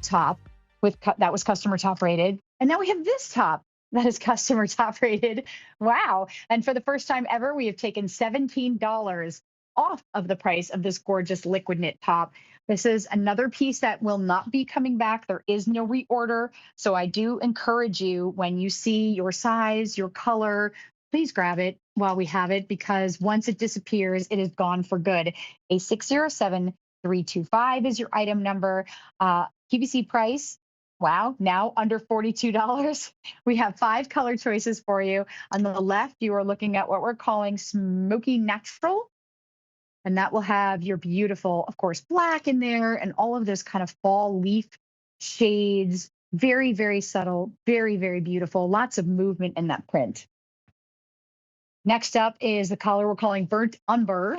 top that was customer top rated. And now we have this top that is customer top rated. Wow. And for the first time ever, we have taken $17 off of the price of this gorgeous liquid knit top. This is another piece that will not be coming back. There is no reorder. So I do encourage you, when you see your size, your color, please grab it while we have it, because once it disappears, it is gone for good. A607325 is your item number. QVC price. Wow, now under $42. We have 5 color choices for you. On the left, you are looking at what we're calling smoky natural. And that will have your beautiful, of course, black in there and all of this kind of fall leaf shades. Very, very subtle, very, very beautiful. Lots of movement in that print. Next up is the color we're calling burnt umber.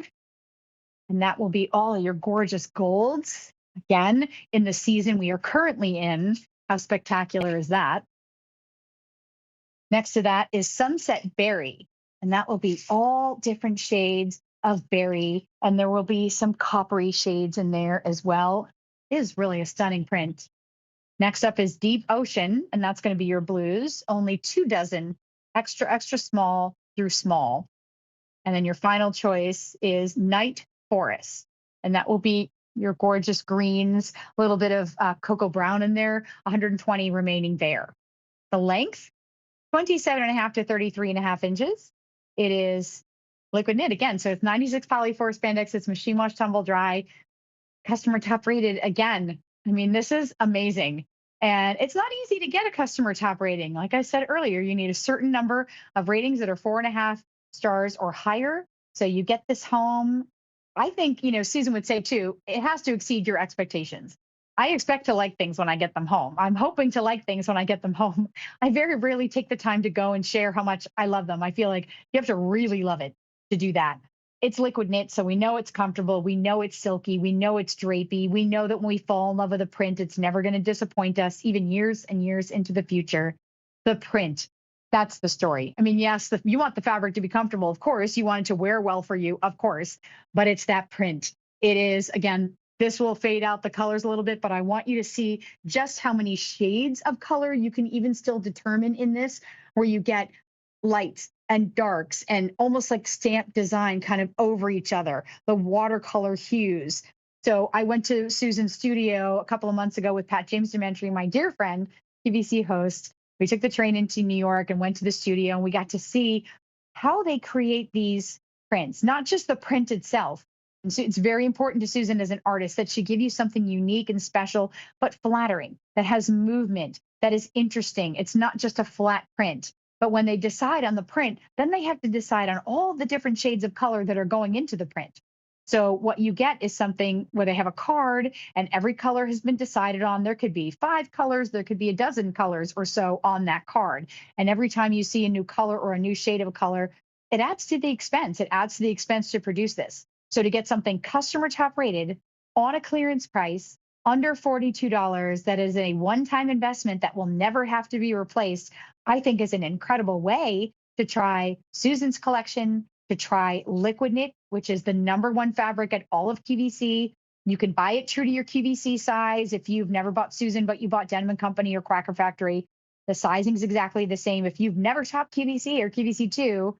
And that will be all of your gorgeous golds. Again, in the season we are currently in. How spectacular is that? Next to that is sunset berry. And that will be all different shades of berry, and there will be some coppery shades in there as well. It is really a stunning print. Next up is deep ocean, and that's going to be your blues. Only 2 dozen, extra small through small. And then your final choice is night forest, and that will be your gorgeous greens, a little bit of cocoa brown in there, 120 remaining there. The length, 27.5 to 33.5 inches. It is liquid knit again, so it's 96 poly 4 spandex. It's machine wash, tumble dry, customer top rated again. I mean, this is amazing, and it's not easy to get a customer top rating. Like I said earlier, you need a certain number of ratings that are 4.5 stars or higher. So you get this home. I think, Susan would say too, it has to exceed your expectations. I expect to like things when I get them home. I'm hoping to like things when I get them home. I very rarely take the time to go and share how much I love them. I feel like you have to really love it to do that. It's liquid knit, so we know it's comfortable. We know it's silky. We know it's drapey. We know that when we fall in love with a print, it's never going to disappoint us, even years and years into the future. The print, that's the story. I mean, yes, you want the fabric to be comfortable, of course. You want it to wear well for you, of course, but it's that print. It is, again, this will fade out the colors a little bit, but I want you to see just how many shades of color you can even still determine in this, where you get lights and darks and almost like stamp design kind of over each other, the watercolor hues. So I went to Susan's studio a couple of months ago with Pat James Dementry, my dear friend, QVC host. We took the train into New York and went to the studio, and we got to see how they create these prints, not just the print itself. And so it's very important to Susan as an artist that she give you something unique and special, but flattering, that has movement, that is interesting. It's not just a flat print. But when they decide on the print, then they have to decide on all the different shades of color that are going into the print. So what you get is something where they have a card and every color has been decided on. There could be 5 colors, there could be a dozen colors or so on that card. And every time you see a new color or a new shade of a color, it adds to the expense. It adds to the expense to produce this. So to get something customer top rated on a clearance price, under $42, that is a one-time investment that will never have to be replaced, I think is an incredible way to try Susan's collection, to try liquid knit, which is the #1 fabric at all of QVC. You can buy it true to your QVC size. If you've never bought Susan, but you bought Denim & Company or Quacker Factory, the sizing is exactly the same. If you've never shopped QVC or QVC2,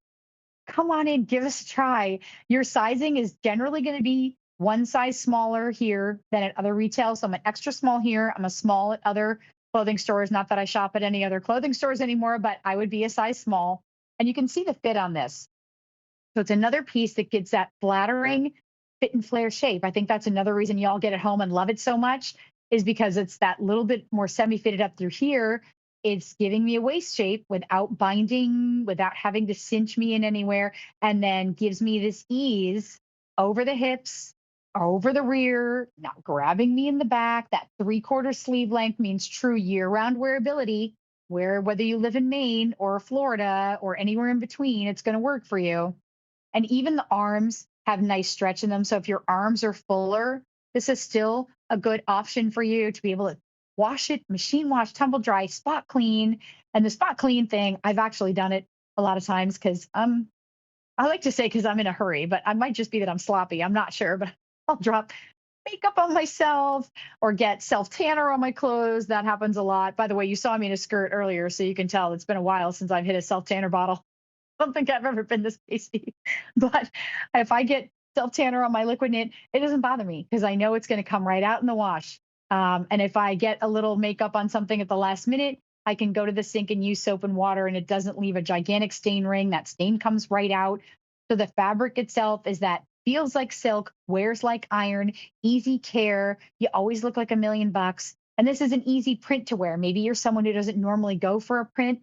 come on in, give us a try. Your sizing is generally going to be one size smaller here than at other retail. So I'm an extra small here. I'm a small at other clothing stores. Not that I shop at any other clothing stores anymore, but I would be a size small. And you can see the fit on this. So it's another piece that gets that flattering fit and flare shape. I think that's another reason y'all get it home and love it so much, is because it's that little bit more semi-fitted up through here. It's giving me a waist shape without binding, without having to cinch me in anywhere, and then gives me this ease over the hips, over the rear, not grabbing me in the back. That 3/4 sleeve length means true year-round wearability, where whether you live in Maine or Florida or anywhere in between, it's going to work for you. And even the arms have nice stretch in them. So if your arms are fuller, this is still a good option for you to be able to wash it, machine wash, tumble dry, spot clean. And the spot clean thing, I've actually done it a lot of times because I like to say because I'm in a hurry, but I might just be that I'm sloppy. I'm not sure, but I'll drop makeup on myself or get self tanner on my clothes. That happens a lot. By the way, you saw me in a skirt earlier, so you can tell it's been a while since I've hit a self tanner bottle. I don't think I've ever been this pasty. But if I get self tanner on my liquid knit, it doesn't bother me because I know it's going to come right out in the wash. And if I get a little makeup on something at the last minute, I can go to the sink and use soap and water, and it doesn't leave a gigantic stain ring. That stain comes right out. So the fabric itself is that feels like silk, wears like iron, easy care. You always look like $1,000,000. And this is an easy print to wear. Maybe you're someone who doesn't normally go for a print.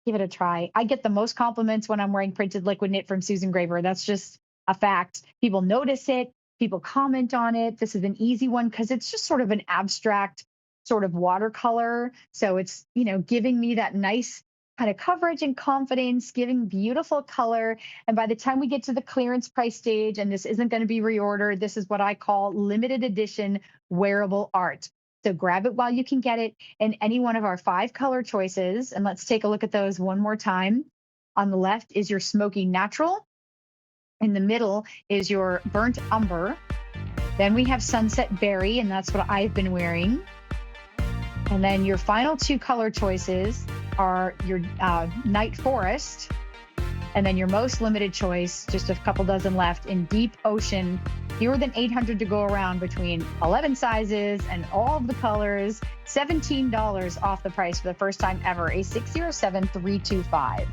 Give it a try. I get the most compliments when I'm wearing printed liquid knit from Susan Graver. That's just a fact. People notice it, people comment on it. This is an easy one because it's just sort of an abstract sort of watercolor. So it's, giving me that nice kind of coverage and confidence, giving beautiful color. And by the time we get to the clearance price stage, and this isn't going to be reordered, this is what I call limited edition wearable art. So grab it while you can get it in any one of our 5 color choices. And let's take a look at those one more time. On the left is your smoky natural. In the middle is your burnt umber. Then we have sunset berry, and that's what I've been wearing. And then your final 2 color choices are your night forest. And then your most limited choice, just a couple dozen left, in deep ocean. Fewer than 800 to go around between 11 sizes and all of the colors. $17 off the price for the first time ever, a 607325.